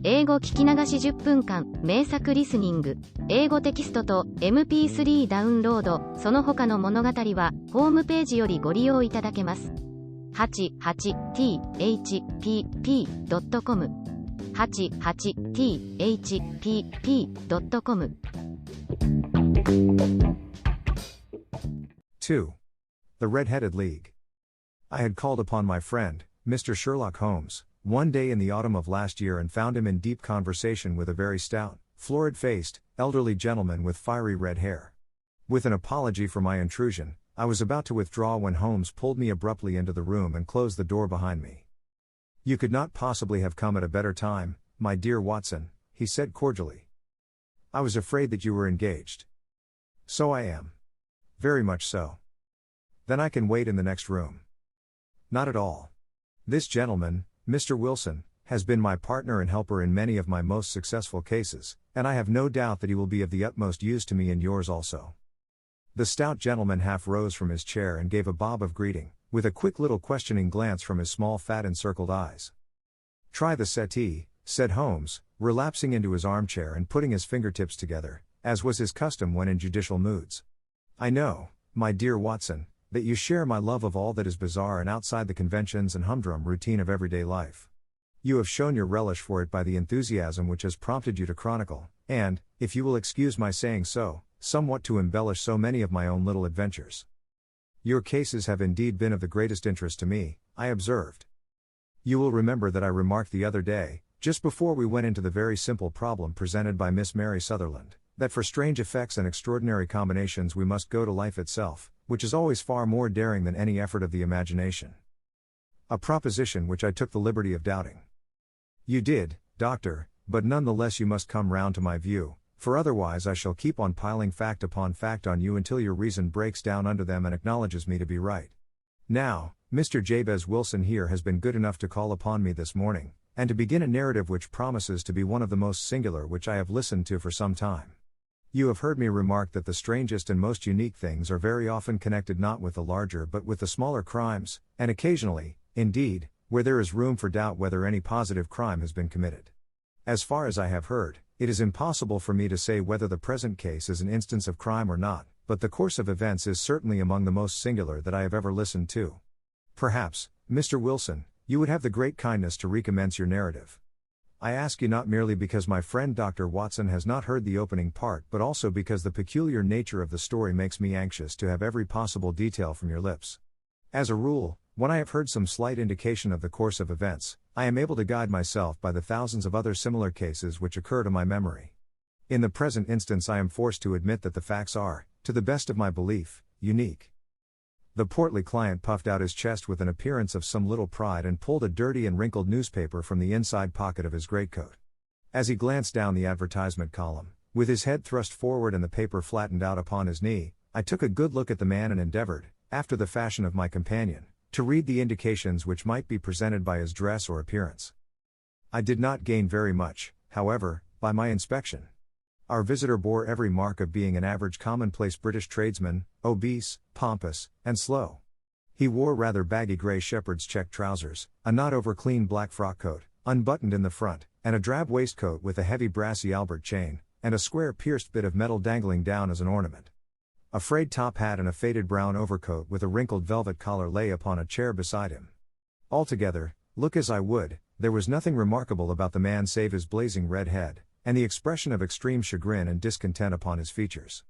英語聞き流し10分間、名作リスニング、英語テキストと MP3 ダウンロード、その他の物語は、ホームページよりご利用いただけます。88thpp.com 88thpp.com 2. The Red-Headed League. I had called upon my friend, Mr. Sherlock Holmes, one day in the autumn of last year and found him in deep conversation with a very stout, florid-faced, elderly gentleman with fiery red hair. With an apology for my intrusion, I was about to withdraw when Holmes pulled me abruptly into the room and closed the door behind me. "You could not possibly have come at a better time, my dear Watson," he said cordially. "I was afraid that you were engaged." "So I am. Very much so." "Then I can wait in the next room." "Not at all. This gentleman, Mr. Wilson, has been my partner and helper in many of my most successful cases, and I have no doubt that he will be of the utmost use to me in yours also." The stout gentleman half rose from his chair and gave a bob of greeting, with a quick little questioning glance from his small fat encircled eyes. "Try the settee," said Holmes, relapsing into his armchair and putting his fingertips together, as was his custom when in judicial moods. "I know, my dear Watson, that you share my love of all that is bizarre and outside the conventions and humdrum routine of everyday life. You have shown your relish for it by the enthusiasm which has prompted you to chronicle, and, if you will excuse my saying so, somewhat to embellish so many of my own little adventures. Your cases have indeed been of the greatest interest to me," I observed. "You will remember that I remarked the other day, just before we went into the very simple problem presented by Miss Mary Sutherland, that for strange effects and extraordinary combinations we must go to life itself, which is always far more daring than any effort of the imagination. A proposition which I took the liberty of doubting. You did, Doctor, but none the less you must come round to my view, for otherwise I shall keep on piling fact upon fact on you until your reason breaks down under them and acknowledges me to be right. Now, Mr. Jabez Wilson here has been good enough to call upon me this morning, and to begin a narrative which promises to be one of the most singular which I have listened to for some time. You have heard me remark that the strangest and most unique things are very often connected not with the larger but with the smaller crimes, and occasionally, indeed, where there is room for doubt whether any positive crime has been committed. As far as I have heard, it is impossible for me to say whether the present case is an instance of crime or not, but the course of events is certainly among the most singular that I have ever listened to. Perhaps, Mr. Wilson, you would have the great kindness to recommence your narrative. I ask you not merely because my friend Dr. Watson has not heard the opening part but also because the peculiar nature of the story makes me anxious to have every possible detail from your lips. As a rule, when I have heard some slight indication of the course of events, I am able to guide myself by the thousands of other similar cases which occur to my memory. In the present instance I am forced to admit that the facts are, to the best of my belief, unique." The portly client puffed out his chest with an appearance of some little pride and pulled a dirty and wrinkled newspaper from the inside pocket of his greatcoat. As he glanced down the advertisement column, with his head thrust forward and the paper flattened out upon his knee, I took a good look at the man and endeavored, after the fashion of my companion, to read the indications which might be presented by his dress or appearance. I did not gain very much, however, by my inspection. Our visitor bore every mark of being an average commonplace British tradesman, obese, pompous, and slow. He wore rather baggy grey shepherd's check trousers, a not over-clean black frock coat, unbuttoned in the front, and a drab waistcoat with a heavy brassy Albert chain, and a square pierced bit of metal dangling down as an ornament. A frayed top hat and a faded brown overcoat with a wrinkled velvet collar lay upon a chair beside him. Altogether, look as I would, there was nothing remarkable about the man save his blazing red head, and the expression of extreme chagrin and discontent upon his features.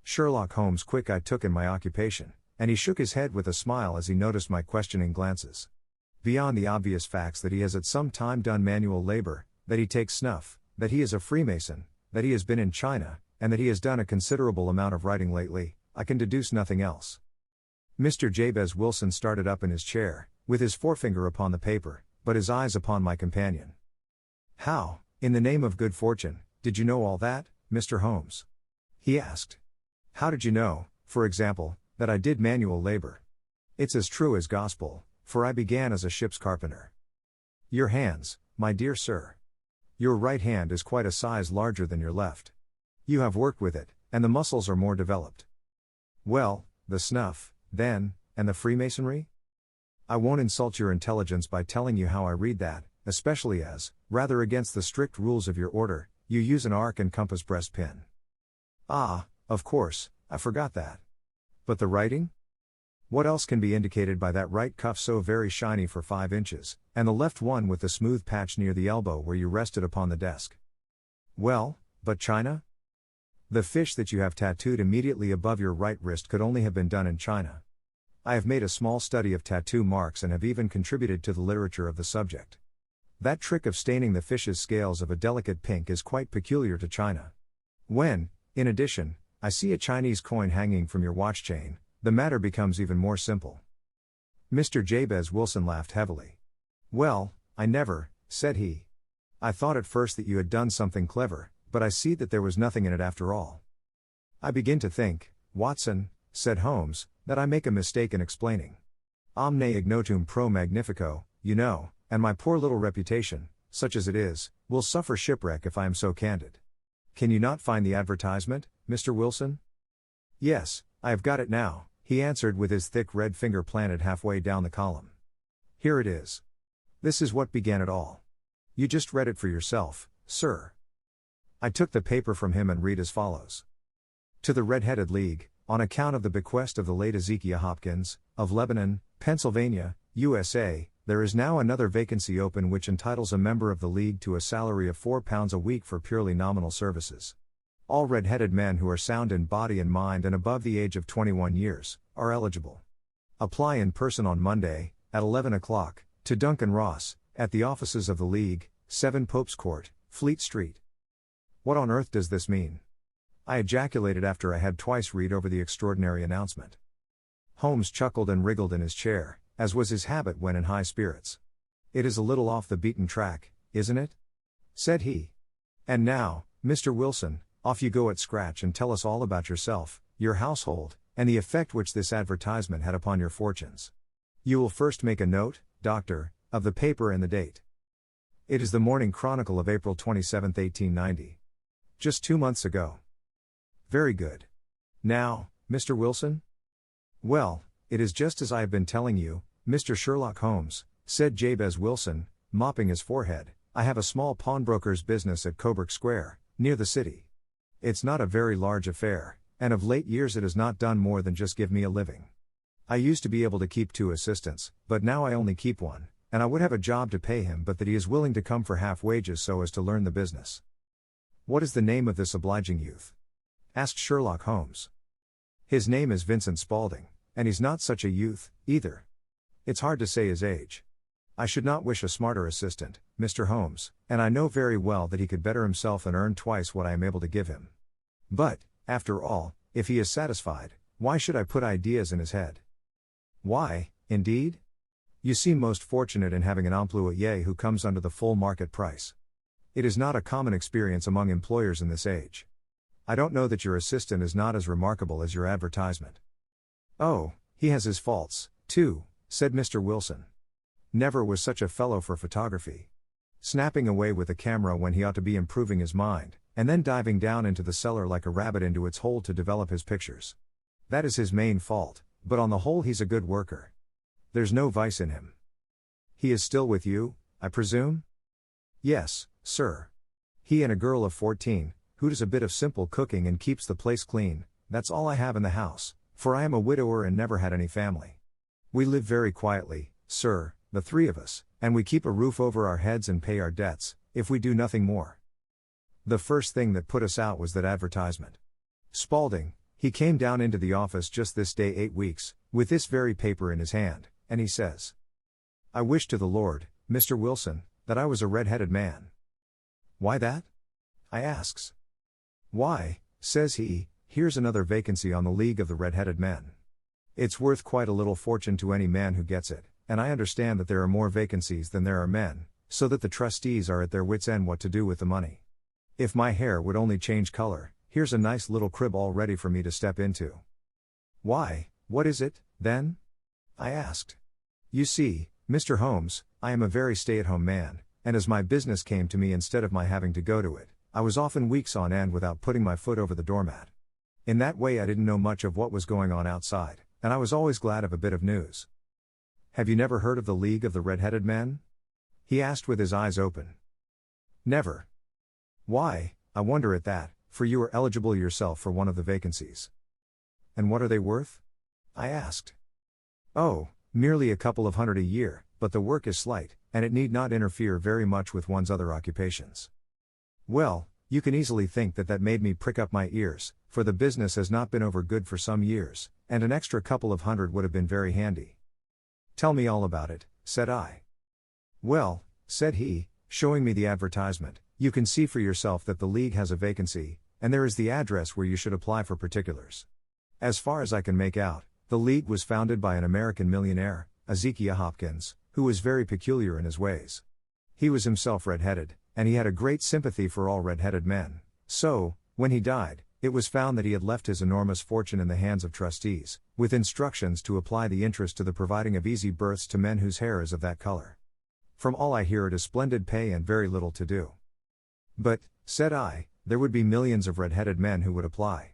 Sherlock Holmes' quick eye took in my occupation, and he shook his head with a smile as he noticed my questioning glances. Beyond the obvious facts that he has at some time done manual labor, that he takes snuff, that he is a Freemason, that he has been in China, and that he has done a considerable amount of writing lately, I can deduce nothing else. Mr. Jabez Wilson started up in his chair, with his forefinger upon the paper, but his eyes upon my companion. "How, in the name of good fortune, did you know all that, Mr. Holmes?" he asked. "How did you know, for example, that I did manual labor?" "It's as true as gospel, for I began as a ship's carpenter." "Your hands, my dear sir. Your right hand is quite a size larger than your left. You have worked with it, and the muscles are more developed." "Well, the snuff, then, and the Freemasonry?" "I won't insult your intelligence by telling you how I read that, especially as, rather against the strict rules of your order, you use an arc and compass breast pin. Ah, of course, I forgot that. But the writing? What else can be indicated by that right cuff so very shiny for 5 inches, and the left one with the smooth patch near the elbow where you rested upon the desk? Well, but China? The fish that you have tattooed immediately above your right wrist could only have been done in China. I have made a small study of tattoo marks and have even contributed to the literature of the subject. That trick of staining the fish's scales of a delicate pink is quite peculiar to China. When, in addition, I see a Chinese coin hanging from your watch chain, the matter becomes even more simple. Mr. Jabez Wilson laughed heavily. Well, I never, said he. I thought at first that you had done something clever, but I see that there was nothing in it after all. I begin to think, Watson, said Holmes, that I make a mistake in explaining. Omne ignotum pro magnifico, you know, and my poor little reputation, such as it is, will suffer shipwreck if I am so candid. Can you not find the advertisement, Mr. Wilson? Yes, I have got it now, he answered with his thick red finger planted halfway down the column. Here it is. This is what began it all. You just read it for yourself, sir. I took the paper from him and read as follows. To the Red-Headed League, on account of the bequest of the late Ezekiah Hopkins, of Lebanon, Pennsylvania, USA, there is now another vacancy open which entitles a member of the League to a salary of £4 a week for purely nominal services. All red-headed men who are sound in body and mind and above the age of 21 years, are eligible. Apply in person on Monday, at 11 o'clock, to Duncan Ross, at the offices of the League, 7 Pope's Court, Fleet Street. What on earth does this mean? I ejaculated after I had twice read over the extraordinary announcement. Holmes chuckled and wriggled in his chair, as was his habit when in high spirits. It is a little off the beaten track, isn't it? Said he. And now, Mr. Wilson, off you go at scratch and tell us all about yourself, your household, and the effect which this advertisement had upon your fortunes. You will first make a note, Doctor, of the paper and the date. It is the Morning Chronicle of April 27, 1890. Just 2 months ago. Very good. Now, Mr. Wilson? Well, it is just as I have been telling you, Mr. Sherlock Holmes, said Jabez Wilson, mopping his forehead. I have a small pawnbroker's business at Coburg Square, near the city. It's not a very large affair, and of late years it has not done more than just give me a living. I used to be able to keep 2 assistants, but now I only keep 1, and I would have a job to pay him but that he is willing to come for half wages so as to learn the business. What is the name of this obliging youth? Asked Sherlock Holmes. His name is Vincent Spaulding, and he's not such a youth, either. It's hard to say his age. I should not wish a smarter assistant, Mr. Holmes, and I know very well that he could better himself and earn twice what I am able to give him. But, after all, if he is satisfied, why should I put ideas in his head? Why, indeed? You seem most fortunate in having an employé who comes under the full market price. It is not a common experience among employers in this age. I don't know that your assistant is not as remarkable as your advertisement. Oh, he has his faults, too, said Mr. Wilson. Never was such a fellow for photography. Snapping away with a camera when he ought to be improving his mind, and then diving down into the cellar like a rabbit into its hole to develop his pictures. That is his main fault, but on the whole he's a good worker. There's no vice in him. He is still with you, I presume? Yes, sir. He and a girl of 14, who does a bit of simple cooking and keeps the place clean. That's all I have in the house, for I am a widower and never had any family. We live very quietly, sir, the 3 of us, and we keep a roof over our heads and pay our debts, if we do nothing more. The first thing that put us out was that advertisement. Spaulding, he came down into the office just this day 8 weeks, with this very paper in his hand, and he says, I wish to the Lord, Mr. Wilson, that I was a red-headed man. Why that? I asks. Why, says he, here's another vacancy on the League of the Red-Headed Men. It's worth quite a little fortune to any man who gets it, and I understand that there are more vacancies than there are men, so that the trustees are at their wits' end what to do with the money. If my hair would only change color, here's a nice little crib all ready for me to step into. Why, what is it, then? I asked. You see, Mr. Holmes, I am a very stay-at-home man, and as my business came to me instead of my having to go to it, I was often weeks on end without putting my foot over the doormat. In that way I didn't know much of what was going on outside, and I was always glad of a bit of news. Have you never heard of the League of the Red-Headed Men? He asked with his eyes open. Never. Why, I wonder at that, for you are eligible yourself for one of the vacancies. And what are they worth? I asked. Oh, merely a couple of hundred a year, but the work is slight, and it need not interfere very much with one's other occupations. Well, you can easily think that made me prick up my ears, for the business has not been over good for some years, and an extra couple of hundred would have been very handy. Tell me all about it, said I. Well, said he, showing me the advertisement, you can see for yourself that the League has a vacancy, and there is the address where you should apply for particulars. As far as I can make out, the League was founded by an American millionaire, Ezekiel Hopkins, who was very peculiar in his ways. He was himself red-headed, and he had a great sympathy for all red-headed men, so, when he died, it was found that he had left his enormous fortune in the hands of trustees, with instructions to apply the interest to the providing of easy berths to men whose hair is of that color. From all I hear, it is splendid pay and very little to do. But, said I, there would be millions of red-headed men who would apply.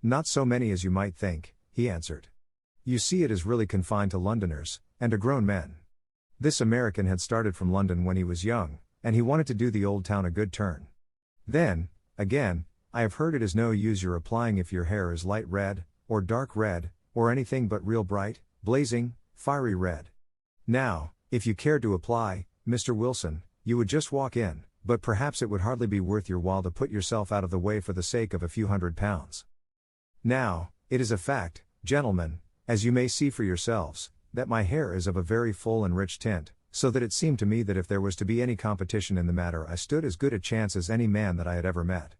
Not so many as you might think, he answered. You see, it is really confined to Londoners, and to grown men. This American had started from London when he was young, and he wanted to do the old town a good turn. Then, again, I have heard it is no use your applying if your hair is light red, or dark red, or anything but real bright, blazing, fiery red. Now, if you cared to apply, Mr. Wilson, you would just walk in, but perhaps it would hardly be worth your while to put yourself out of the way for the sake of a few £100. Now, it is a fact, gentlemen, as you may see for yourselves, that my hair is of a very full and rich tint, so that it seemed to me that if there was to be any competition in the matter, I stood as good a chance as any man that I had ever met.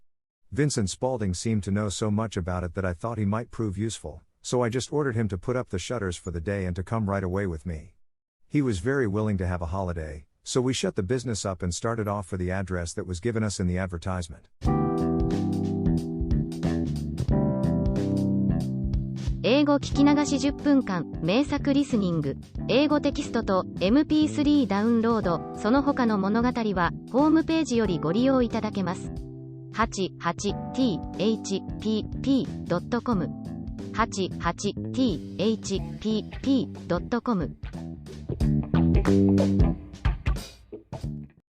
Vincent Spaulding seemed to know so much about it that I thought he might prove useful, so I just ordered him to put up the shutters for the day and to come right away with me. He was very willing to have a holiday, so we shut the business up and started off for the address that was given us in the advertisement. 英語聞き流し10分間、名作リスニング、英語テキストと MP3 ダウンロード、その他の物語は、ホームページよりご利用いただけます。88thpp.com 88thpp.com